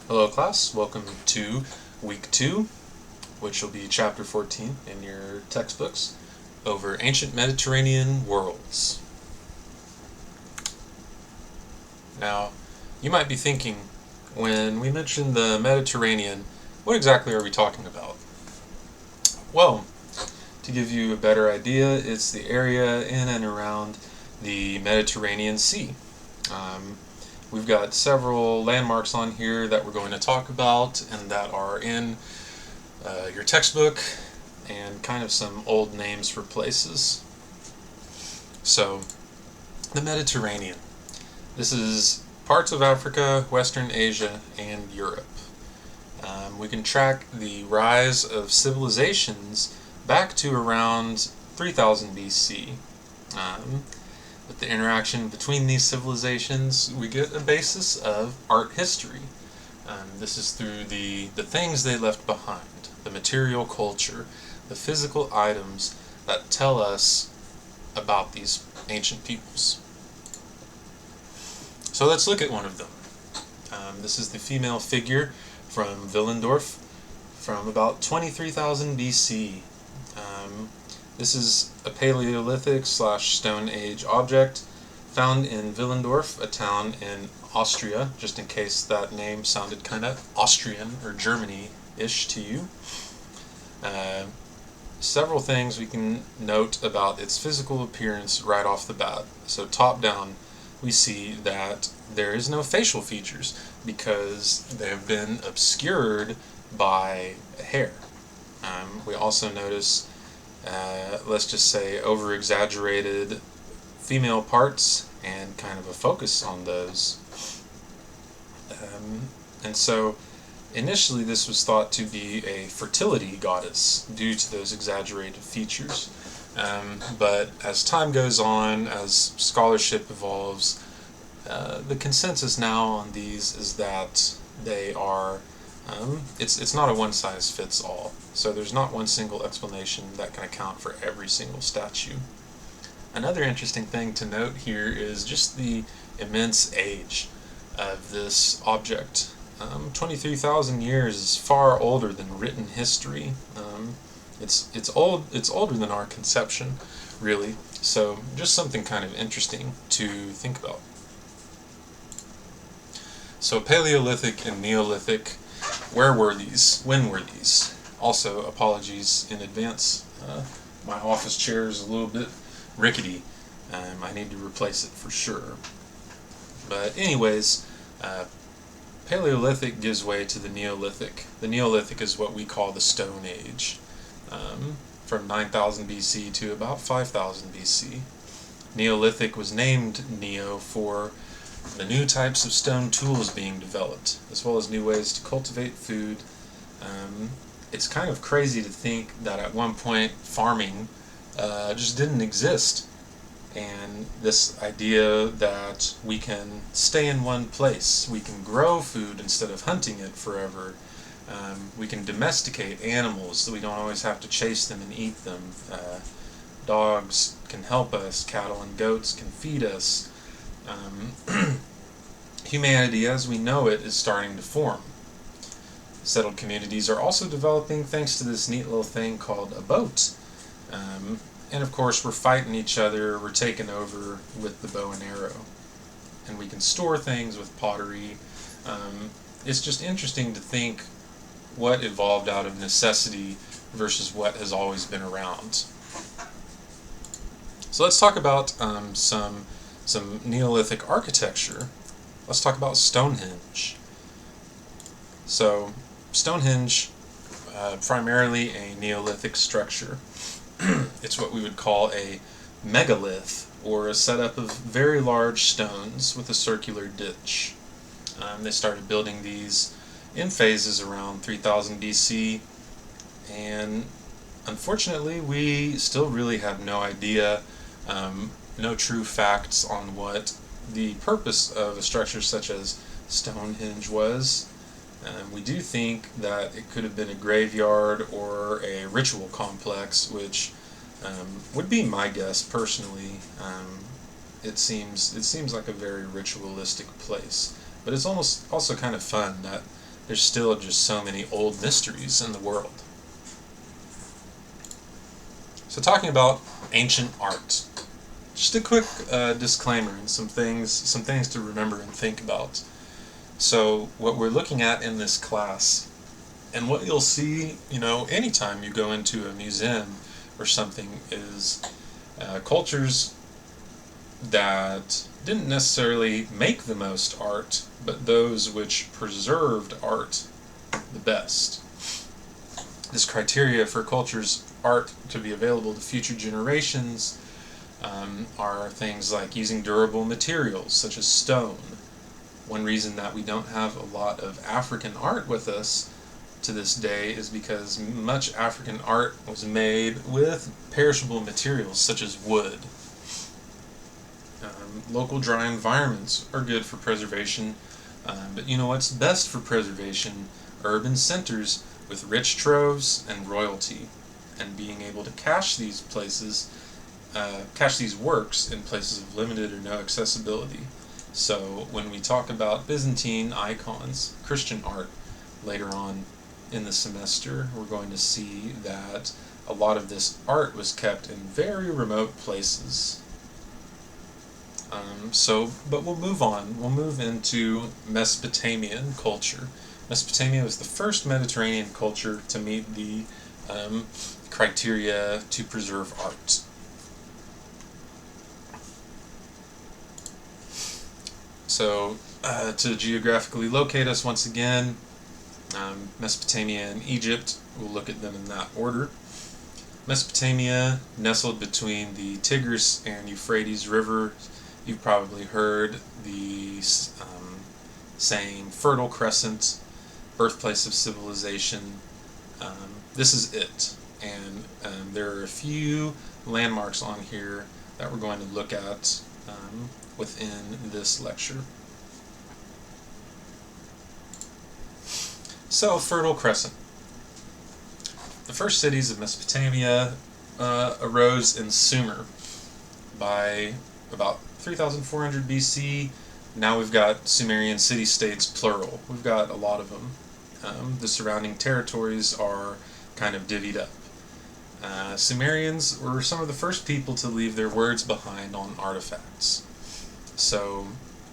Hello class, welcome to week 2, which will be chapter 14 in your textbooks, over ancient Mediterranean worlds. Now, you might be thinking, when we mention the Mediterranean, what exactly are we talking about? Well, to give you a better idea, it's the area in and around the Mediterranean Sea. Um, we've got several landmarks on here that we're going to talk about and that are in your textbook, and kind of some old names for places. So, the Mediterranean. This is parts of Africa, Western Asia, and Europe. We can track the rise of civilizations back to around 3000 BC. With the interaction between these civilizations, we get a basis of art history. This is through the things they left behind, the material culture, the physical items that tell us about these ancient peoples. So let's look at one of them. This is the female figure from Willendorf from about 23,000 BC. This is a Paleolithic / Stone Age object found in Willendorf, a town in Austria, just in case that name sounded kind of Austrian or Germany-ish to you. Several things we can note about its physical appearance right off the bat. So top down, we see that there is no facial features because they have been obscured by hair. We also notice, let's just say, over-exaggerated female parts and kind of a focus on those. And so initially this was thought to be a fertility goddess due to those exaggerated features. But as time goes on, as scholarship evolves, the consensus now on these is that they are, it's not a one-size-fits-all. So there's not one single explanation that can account for every single statue. Another interesting thing to note here is just the immense age of this object. 23,000 years is far older than written history. It's older than our conception, really. So just something kind of interesting to think about. So Paleolithic and Neolithic, where were these? When were these? Also, apologies in advance. My office chair is a little bit rickety. I need to replace it for sure. But anyways, Paleolithic gives way to the Neolithic. The Neolithic is what we call the Stone Age, from 9000 BC to about 5000 BC. Neolithic was named Neo for the new types of stone tools being developed, as well as new ways to cultivate food. It's kind of crazy to think that at one point farming just didn't exist. And this idea that we can stay in one place, we can grow food instead of hunting it forever, we can domesticate animals so we don't always have to chase them and eat them. Dogs can help us, cattle and goats can feed us. Humanity as we know it is starting to form. Settled communities are also developing thanks to this neat little thing called a boat. And of course we're fighting each other, we're taking over with the bow and arrow. And we can store things with pottery. It's just interesting to think what evolved out of necessity versus what has always been around. So let's talk about some Neolithic architecture. Let's talk about Stonehenge. So Stonehenge, primarily a Neolithic structure. It's what we would call a megalith, or a setup of very large stones with a circular ditch. They started building these in phases around 3000 BC, and unfortunately we still really have no idea, no true facts on what the purpose of a structure such as Stonehenge was. We do think that it could have been a graveyard or a ritual complex, which would be my guess personally. It seems like a very ritualistic place, but it's almost also kind of fun that there's still just so many old mysteries in the world. So talking about ancient art, just a quick disclaimer and some things to remember and think about. So what we're looking at in this class, and what you'll see, anytime you go into a museum or something, is cultures that didn't necessarily make the most art, but those which preserved art the best. This criteria for cultures' art to be available to future generations are things like using durable materials such as stone. One reason that we don't have a lot of African art with us to this day is because much African art was made with perishable materials such as wood. Local dry environments are good for preservation, but what's best for preservation? Urban centers with rich troves and royalty, and being able to cache these works in places of limited or no accessibility. So when we talk about Byzantine icons, Christian art, later on in the semester, we're going to see that a lot of this art was kept in very remote places. But we'll move on. We'll move into Mesopotamian culture. Mesopotamia was the first Mediterranean culture to meet the criteria to preserve art. So, to geographically locate us once again, Mesopotamia and Egypt, we'll look at them in that order. Mesopotamia, nestled between the Tigris and Euphrates River. You've probably heard the saying, Fertile Crescent, birthplace of civilization. This is it. And there are a few landmarks on here that we're going to look at within this lecture. So, Fertile Crescent. The first cities of Mesopotamia arose in Sumer by about 3,400 BC. Now we've got Sumerian city-states, plural. We've got a lot of them. The surrounding territories are kind of divvied up. Sumerians were some of the first people to leave their words behind on artifacts. So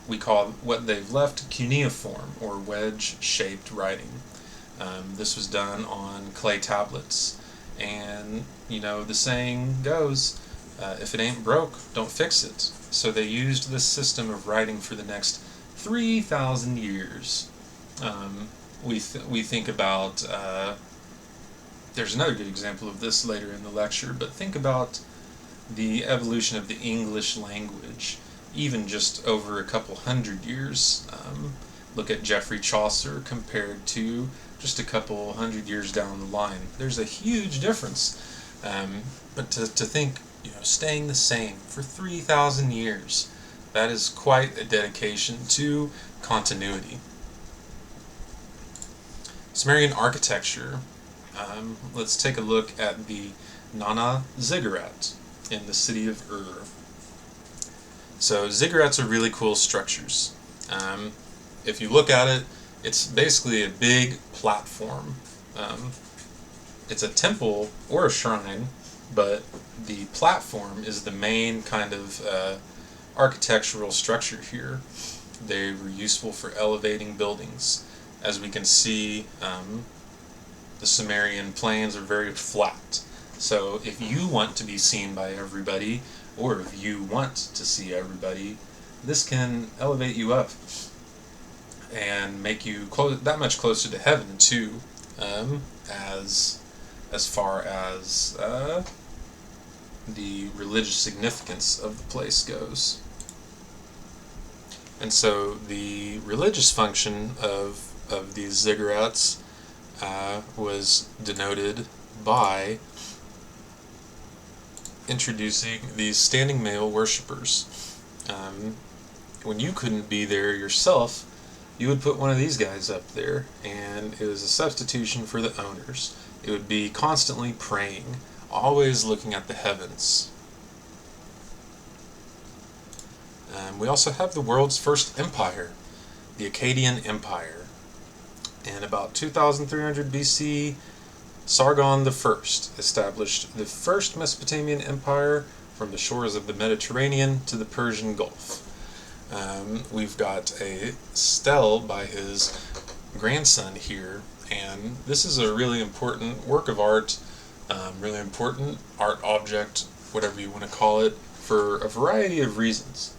we call what they've left cuneiform, or wedge-shaped writing. This was done on clay tablets. And, the saying goes, if it ain't broke, don't fix it. So they used this system of writing for the next 3,000 years. We think about, there's another good example of this later in the lecture, but think about the evolution of the English language, even just over a couple hundred years. Look at Geoffrey Chaucer compared to just a couple hundred years down the line. There's a huge difference. But to think, staying the same for 3,000 years, that is quite a dedication to continuity. Sumerian architecture. Let's take a look at the Nana Ziggurat in the city of Ur. So ziggurats are really cool structures. If you look at it, it's basically a big platform. It's a temple or a shrine, but the platform is the main kind of architectural structure here. They were useful for elevating buildings. As we can see, the Sumerian plains are very flat. So if you want to be seen by everybody, or if you want to see everybody, this can elevate you up and make you that much closer to heaven too, as far as the religious significance of the place goes. And so the religious function of these ziggurats was denoted by introducing these standing male worshippers. When you couldn't be there yourself, you would put one of these guys up there, and it was a substitution for the owners. It would be constantly praying, always looking at the heavens. We also have the world's first empire, the Akkadian Empire. In about 2300 BC, Sargon I established the first Mesopotamian empire from the shores of the Mediterranean to the Persian Gulf. We've got a stele by his grandson here, and this is a really important work of art, really important art object, whatever you want to call it, for a variety of reasons.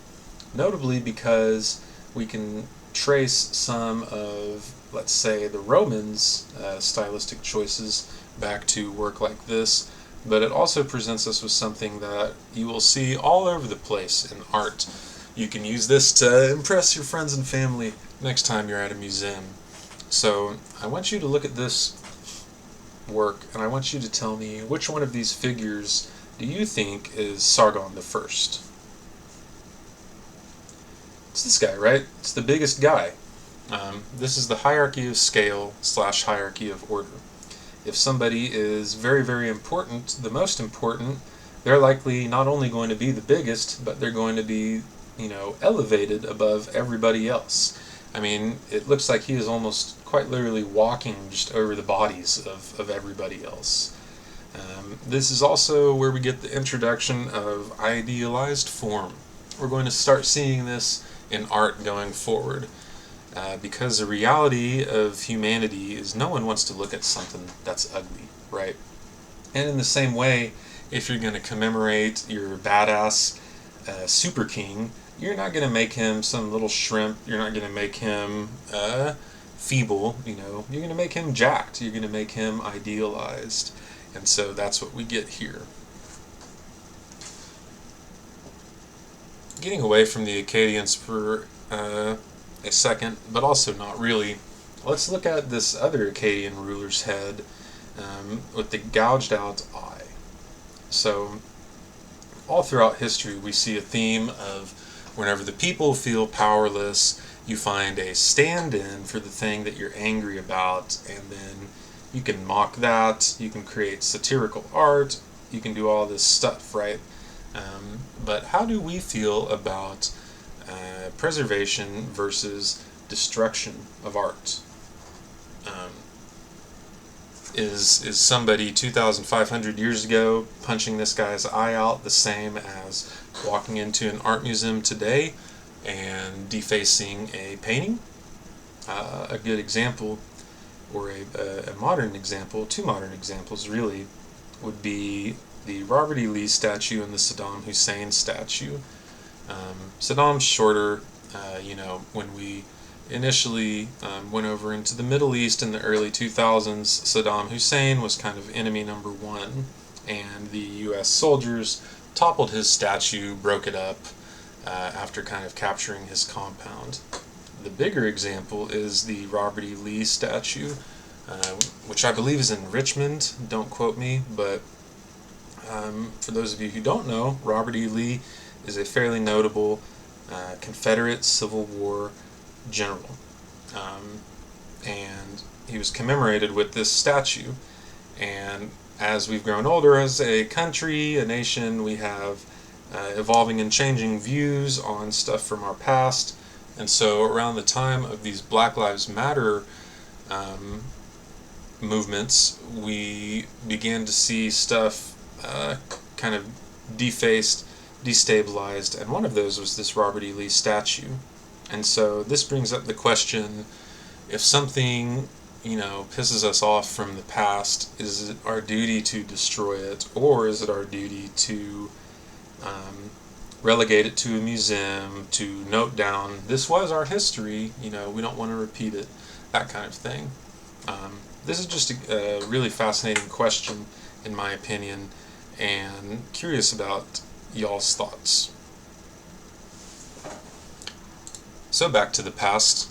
Notably because we can trace some of, let's say, the Romans' stylistic choices back to work like this, but it also presents us with something that you will see all over the place in art. You can use this to impress your friends and family next time you're at a museum. So I want you to look at this work, and I want you to tell me which one of these figures do you think is Sargon the First? It's this guy, right? It's the biggest guy. This is the hierarchy of scale / hierarchy of order. If somebody is very, very important, the most important, they're likely not only going to be the biggest, but they're going to be, elevated above everybody else. I mean, it looks like he is almost quite literally walking just over the bodies of everybody else. This is also where we get the introduction of idealized form. We're going to start seeing this in art going forward, because the reality of humanity is no one wants to look at something that's ugly, right? And in the same way, if you're going to commemorate your badass super king, you're not going to make him some little shrimp. You're not going to make him feeble. You're going to make him jacked. You're going to make him idealized. And so that's what we get here. Getting away from the Akkadians for a second, but also not really, let's look at this other Akkadian ruler's head with the gouged out eye. So all throughout history we see a theme of whenever the people feel powerless, you find a stand-in for the thing that you're angry about, and then you can mock that, you can create satirical art, you can do all this stuff, right? But how do we feel about preservation versus destruction of art? Is somebody 2,500 years ago punching this guy's eye out the same as walking into an art museum today and defacing a painting? A good example, or a modern example, two modern examples really, would be the Robert E. Lee statue and the Saddam Hussein statue. Saddam's shorter. When we initially went over into the Middle East in the early 2000s, Saddam Hussein was kind of enemy number one, and the U.S. soldiers toppled his statue, broke it up after kind of capturing his compound. The bigger example is the Robert E. Lee statue, which I believe is in Richmond. Don't quote me, but for those of you who don't know, Robert E. Lee is a fairly notable Confederate Civil War general. And he was commemorated with this statue. And as we've grown older as a country, a nation, we have evolving and changing views on stuff from our past. And so around the time of these Black Lives Matter movements, we began to see stuff kind of defaced, destabilized, and one of those was this Robert E. Lee statue. And so this brings up the question, if something, pisses us off from the past, is it our duty to destroy it, or is it our duty to relegate it to a museum, to note down, this was our history, we don't want to repeat it, that kind of thing. This is just a really fascinating question, in my opinion, and curious about y'all's thoughts. So back to the past,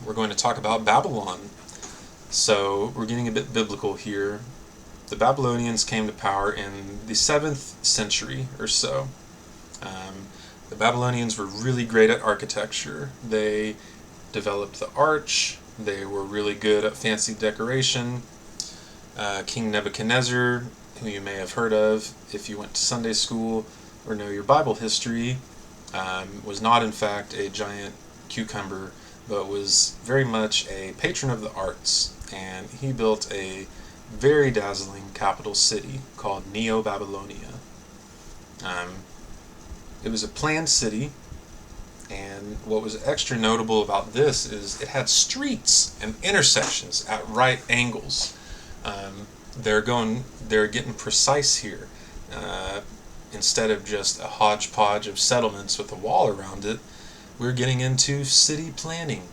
we're going to talk about Babylon. So we're getting a bit biblical here. The Babylonians came to power in the 7th century or so. The Babylonians were really great at architecture. They developed the arch. They were really good at fancy decoration. King Nebuchadnezzar, who you may have heard of if you went to Sunday school or know your Bible history, was not in fact a giant cucumber but was very much a patron of the arts, and he built a very dazzling capital city called Neo-Babylonia. Um, it was a planned city, and what was extra notable about this is it had streets and intersections at right angles. They're getting precise here. Instead of just a hodgepodge of settlements with a wall around it, we're getting into city planning.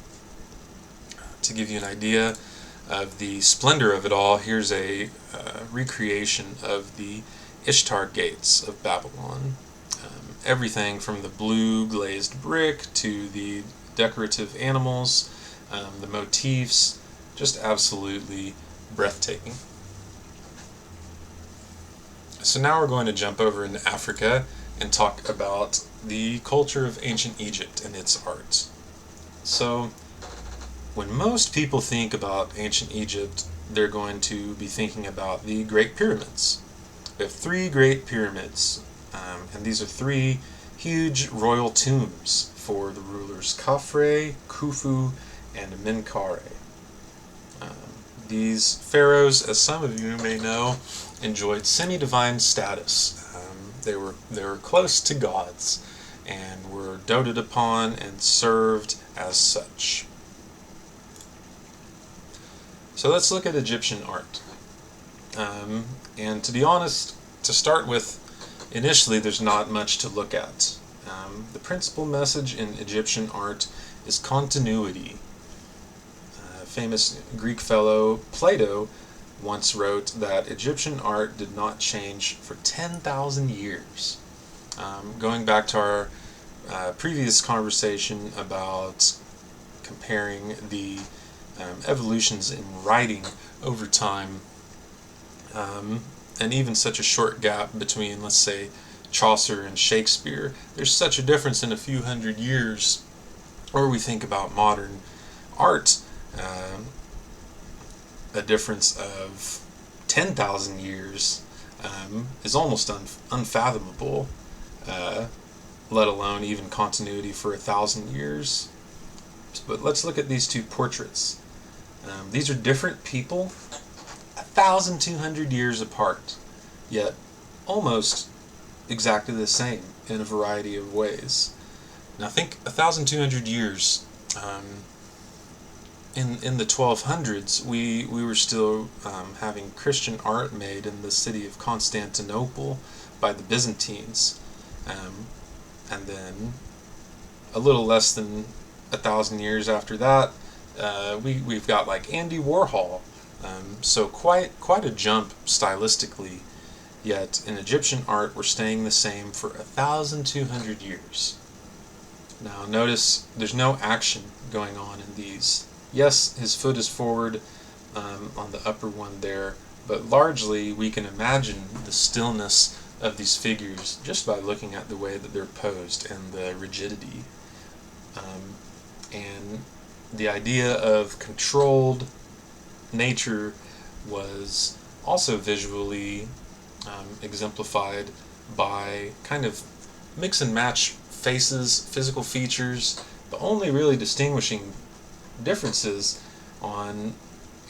To give you an idea of the splendor of it all, here's a recreation of the Ishtar Gates of Babylon. Everything from the blue glazed brick to the decorative animals, the motifs, just absolutely breathtaking. So now we're going to jump over into Africa and talk about the culture of ancient Egypt and its art. So, when most people think about ancient Egypt, they're going to be thinking about the Great Pyramids. We have three Great Pyramids, and these are three huge royal tombs for the rulers Khafre, Khufu, and Menkaure. These pharaohs, as some of you may know, enjoyed semi-divine status. They were close to gods and were doted upon and served as such. So let's look at Egyptian art. And to be honest, to start with, initially there's not much to look at. The principal message in Egyptian art is continuity. Famous Greek fellow Plato once wrote that Egyptian art did not change for 10,000 years. Going back to our previous conversation about comparing the evolutions in writing over time, and even such a short gap between, let's say, Chaucer and Shakespeare, there's such a difference in a few hundred years. Or we think about modern art, a difference of 10,000 years is almost unfathomable, let alone even continuity for 1,000 years. But let's look at these two portraits. These are different people, 1,200 years apart, yet almost exactly the same in a variety of ways. Now think 1,200 years. In the 1200s, we were still having Christian art made in the city of Constantinople by the Byzantines, and then a little less than 1,000 years after that, we've got like Andy Warhol. So quite a jump stylistically. Yet in Egyptian art, we're staying the same for 1,200 years. Now notice there's no action going on in these. Yes, his foot is forward on the upper one there, but largely we can imagine the stillness of these figures just by looking at the way that they're posed and the rigidity. And the idea of controlled nature was also visually exemplified by kind of mix and match faces, physical features. The only really distinguishing differences on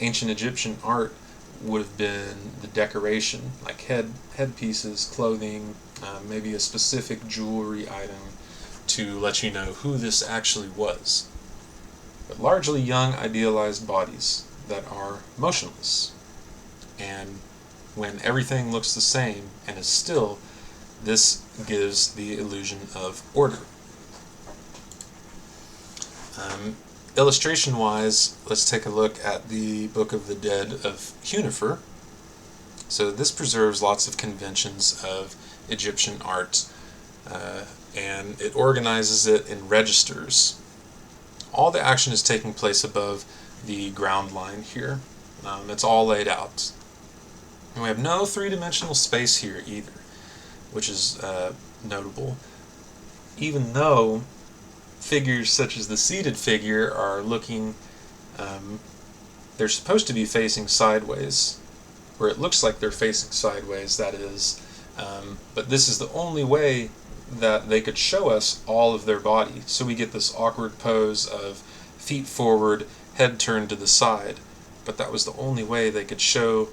ancient Egyptian art would have been the decoration, like headpieces, clothing, maybe a specific jewelry item to let you know who this actually was. But largely young, idealized bodies that are motionless. And when everything looks the same and is still, this gives the illusion of order. Illustration-wise, let's take a look at the Book of the Dead of Hunefer. So this preserves lots of conventions of Egyptian art, and it organizes it in registers. All the action is taking place above the ground line here. It's all laid out. And we have no three-dimensional space here either, which is notable. Even though figures such as the seated figure are looking, they're supposed to be facing sideways, or it looks like they're facing sideways, that is, but this is the only way that they could show us all of their body. So we get this awkward pose of feet forward, head turned to the side. But that was the only way they could show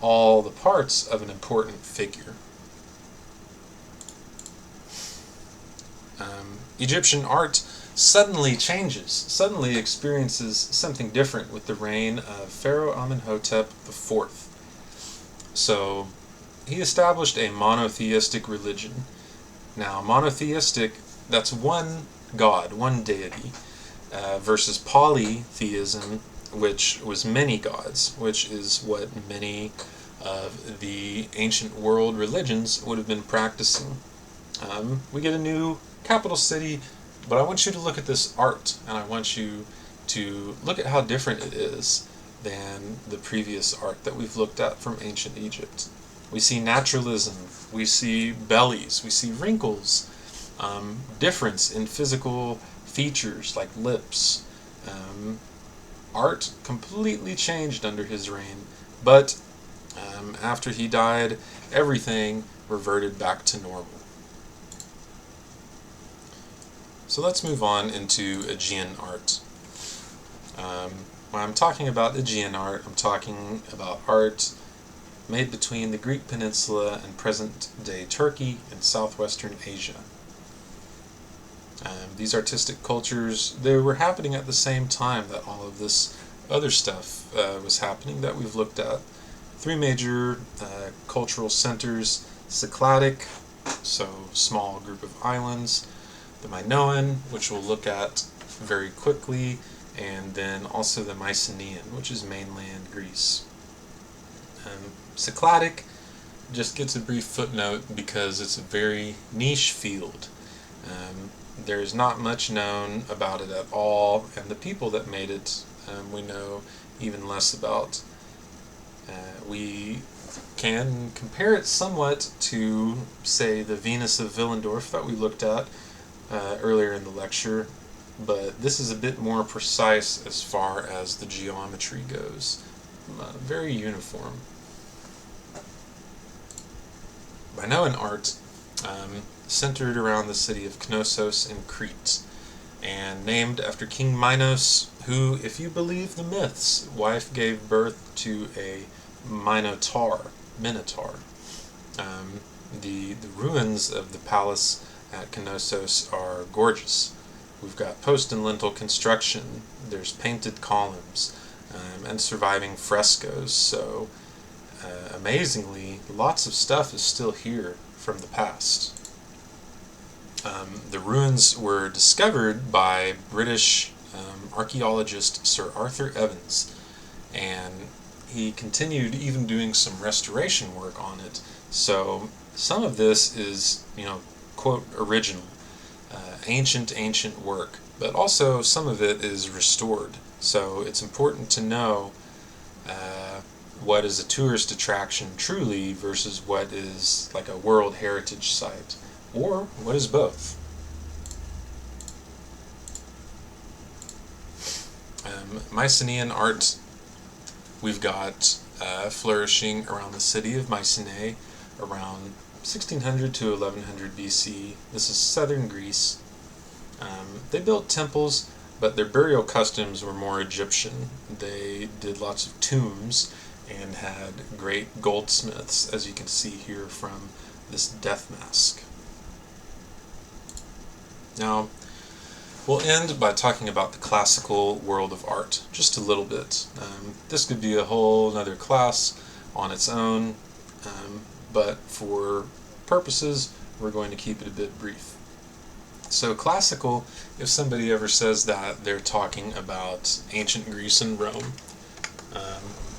all the parts of an important figure. Egyptian art suddenly changes, suddenly experiences something different with the reign of Pharaoh Amenhotep IV. So he established a monotheistic religion. Now, monotheistic, that's one god, one deity, versus polytheism, which was many gods, which is what many of the ancient world religions would have been practicing. We get a new capital city, but I want you to look at this art, and I want you to look at how different it is than the previous art that we've looked at from ancient Egypt. We see naturalism, we see bellies, we see wrinkles, difference in physical features like lips. Art completely changed under his reign, but after he died, everything reverted back to normal. So let's move on into Aegean art. When I'm talking about Aegean art, I'm talking about art made between the Greek peninsula and present-day Turkey and southwestern Asia. These artistic cultures, they were happening at the same time that all of this other stuff was happening that we've looked at. Three major cultural centers: Cycladic, so small group of islands; the Minoan, which we'll look at very quickly, and then also the Mycenaean, which is mainland Greece. Cycladic just gets a brief footnote because it's a very niche field. There's not much known about it at all, and the people that made it we know even less about. We can compare it somewhat to, say, the Venus of Willendorf that we looked at earlier in the lecture, but this is a bit more precise as far as the geometry goes. Very uniform. Minoan art centered around the city of Knossos in Crete, and named after King Minos, who, if you believe the myths, wife gave birth to a Minotaur. The ruins of the palace at Knossos are gorgeous. We've got post and lintel construction, there's painted columns, and surviving frescoes, so amazingly, lots of stuff is still here from the past. The ruins were discovered by British archaeologist Sir Arthur Evans, and he continued even doing some restoration work on it. So some of this is, quote, original, ancient work, but also some of it is restored. So it's important to know what is a tourist attraction truly versus what is like a World Heritage Site, or what is both. Mycenaean art, we've got flourishing around the city of Mycenae around 1600 to 1100 BC. This is southern Greece. They built temples, but their burial customs were more Egyptian. They did lots of tombs and had great goldsmiths, as you can see here from this death mask. Now, we'll end by talking about the classical world of art, just a little bit. This could be a whole other class on its own, but for purposes, we're going to keep it a bit brief. So classical, if somebody ever says that, they're talking about ancient Greece and Rome.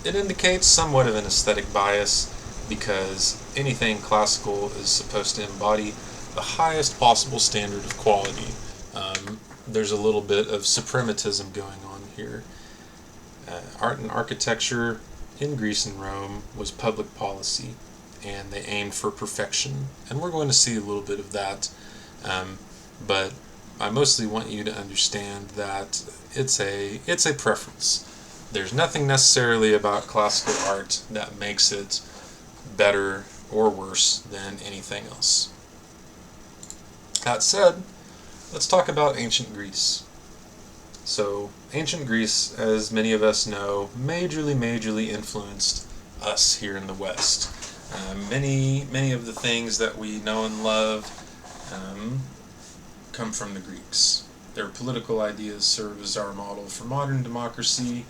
It indicates somewhat of an aesthetic bias because anything classical is supposed to embody the highest possible standard of quality. There's a little bit of suprematism going on here. Art and architecture in Greece and Rome was public policy, and they aimed for perfection, and we're going to see a little bit of that. But I mostly want you to understand that it's a preference. There's nothing necessarily about classical art that makes it better or worse than anything else. That said, let's talk about ancient Greece. So ancient Greece, as many of us know, majorly influenced us here in the West. Many of the things that we know and love come from the Greeks. Their political ideas serve as our model for modern democracy.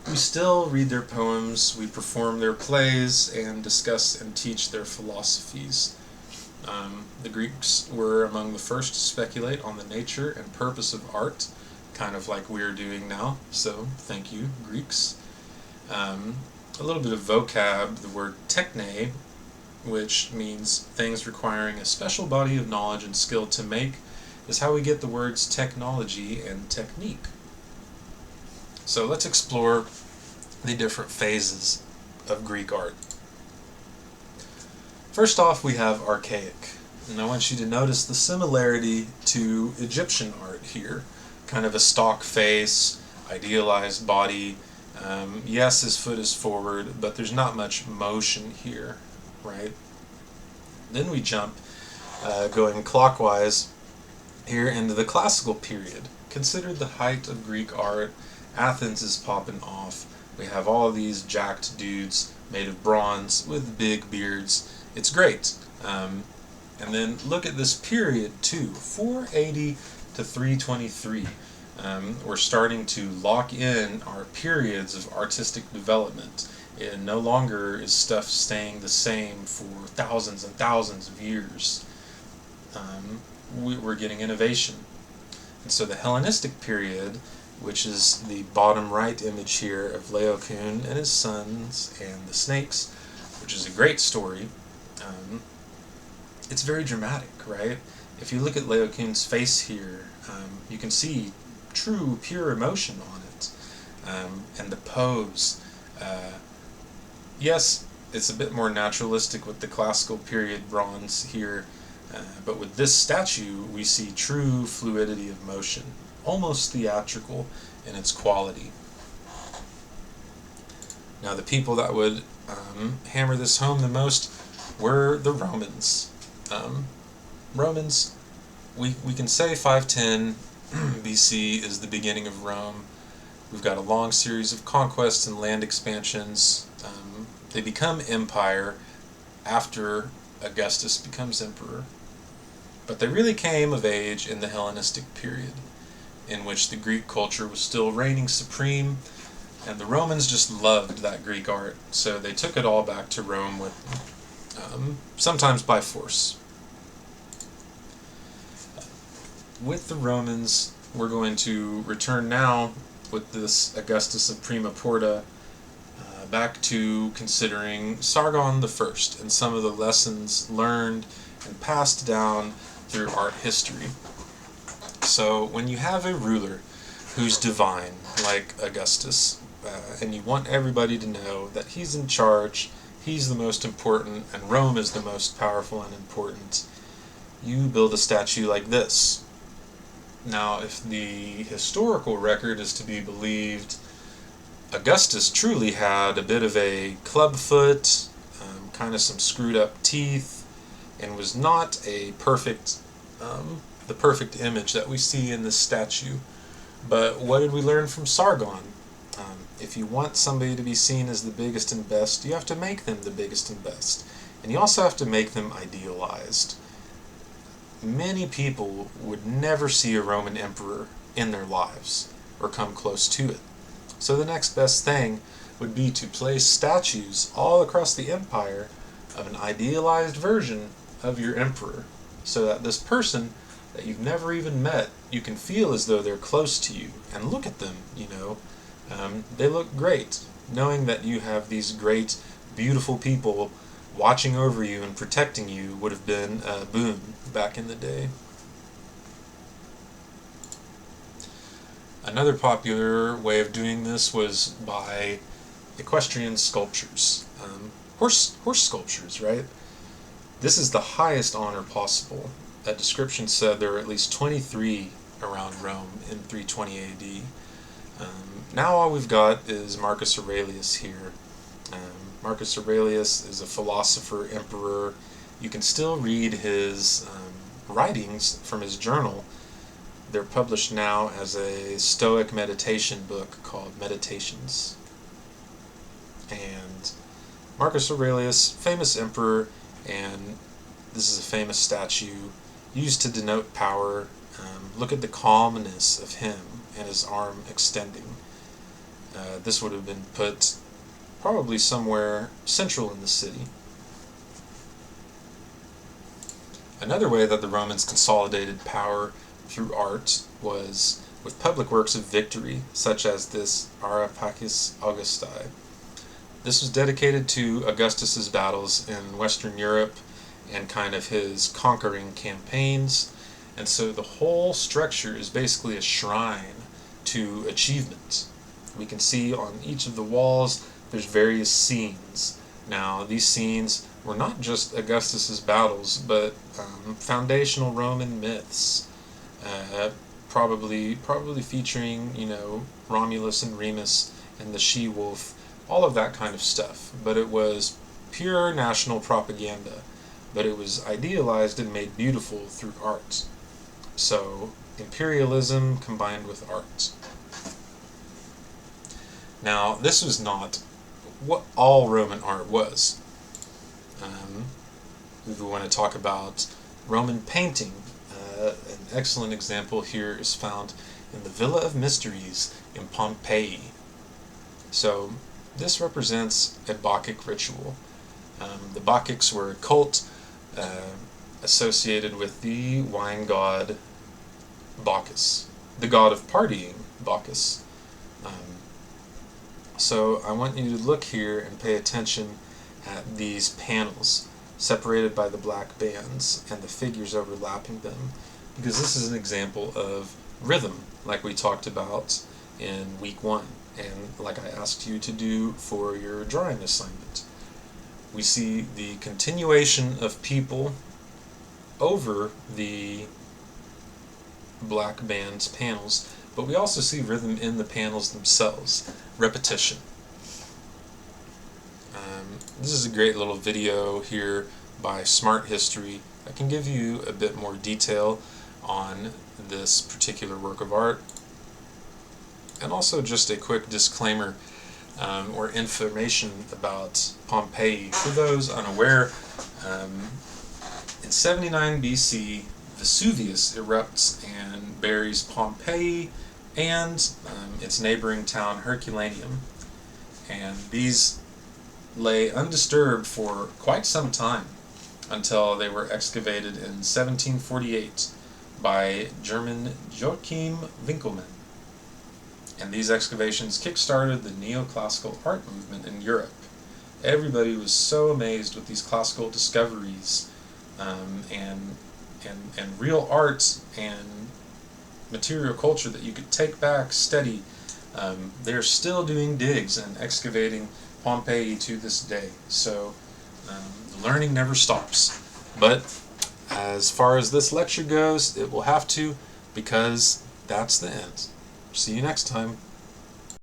We still read their poems, we perform their plays, and discuss and teach their philosophies. The Greeks were among the first to speculate on the nature and purpose of art, kind of like we're doing now, so thank you, Greeks. A little bit of vocab, the word techne, which means things requiring a special body of knowledge and skill to make, is how we get the words technology and technique. So let's explore the different phases of Greek art. First off, we have archaic, and I want you to notice the similarity to Egyptian art here. Kind of a stock face, idealized body. Yes, his foot is forward, but there's not much motion here, right? Then we jump, going clockwise, here into the classical period. Considered the height of Greek art. Athens is popping off. We have all these jacked dudes made of bronze with big beards. It's great. And then look at this period too, 480 to 323. We're starting to lock in our periods of artistic development. And no longer is stuff staying the same for thousands and thousands of years. We're getting innovation. And so the Hellenistic period, which is the bottom right image here of Laocoon and his sons and the snakes, which is a great story, it's very dramatic, right? If you look at Laocoon's face here, you can see true, pure emotion on it. And the pose. Yes, it's a bit more naturalistic with the classical period bronze here, but with this statue we see true fluidity of motion, almost theatrical in its quality. Now the people that would hammer this home the most were the Romans. Romans, we can say 510 BC is the beginning of Rome. We've got a long series of conquests and land expansions. They become empire after Augustus becomes emperor. But they really came of age in the Hellenistic period, in which the Greek culture was still reigning supreme, and the Romans just loved that Greek art, so they took it all back to Rome with them, sometimes by force. With the Romans, we're going to return now with this Augustus of Prima Porta back to considering Sargon I and some of the lessons learned and passed down through art history. So when you have a ruler who's divine, like Augustus, and you want everybody to know that he's in charge, he's the most important, and Rome is the most powerful and important, you build a statue like this. Now, if the historical record is to be believed, Augustus truly had a bit of a club foot, kind of some screwed up teeth, and was not a perfect, the perfect image that we see in this statue. But what did we learn from Sargon? If you want somebody to be seen as the biggest and best, you have to make them the biggest and best. And you also have to make them idealized. Many people would never see a Roman emperor in their lives, or come close to it. So the next best thing would be to place statues all across the empire of an idealized version of your emperor, so that this person that you've never even met, you can feel as though they're close to you, and look at them, they look great, knowing that you have these great, beautiful people watching over you and protecting you would have been a boon back in the day. Another popular way of doing this was by equestrian sculptures, horse sculptures, right? This is the highest honor possible. A description said there were at least 23 around Rome in 320 AD. Now all we've got is Marcus Aurelius here. Marcus Aurelius is a philosopher, emperor. You can still read his writings from his journal. they're published now as a Stoic meditation book called Meditations. And Marcus Aurelius, famous emperor, and this is a famous statue used to denote power. Look at the calmness of him and his arm extending. This would have been put probably somewhere central in the city. Another way that the Romans consolidated power through art was with public works of victory, such as this Ara Pacis Augusti. This was dedicated to Augustus's battles in Western Europe and kind of his conquering campaigns. And so the whole structure is basically a shrine to achievement. We can see on each of the walls there's various scenes. Now, these scenes were not just Augustus's battles, but foundational Roman myths, probably featuring, Romulus and Remus and the she-wolf, all of that kind of stuff. But it was pure national propaganda, but it was idealized and made beautiful through art. So, imperialism combined with art. Now, this was not what all Roman art was. If we want to talk about Roman painting, an excellent example here is found in the Villa of Mysteries in Pompeii. So, this represents a Bacchic ritual. The Bacchics were a cult associated with the wine god Bacchus, the god of partying, Bacchus. So I want you to look here and pay attention at these panels separated by the black bands and the figures overlapping them, because this is an example of rhythm, like we talked about in week 1 and like I asked you to do for your drawing assignment. We see the continuation of people over the black band's panels, but we also see rhythm in the panels themselves, repetition. This is a great little video here by Smart History that can give you a bit more detail on this particular work of art. And also just a quick disclaimer or information about Pompeii. For those unaware, in 79 BC, Vesuvius erupts and buries Pompeii and its neighboring town Herculaneum. And these lay undisturbed for quite some time until they were excavated in 1748 by German Joachim Winckelmann. And these excavations kick-started the neoclassical art movement in Europe. Everybody was so amazed with these classical discoveries and real art and material culture that you could take back, study. They're still doing digs and excavating Pompeii to this day. So the learning never stops. But as far as this lecture goes, it will have to, because that's the end. See you next time.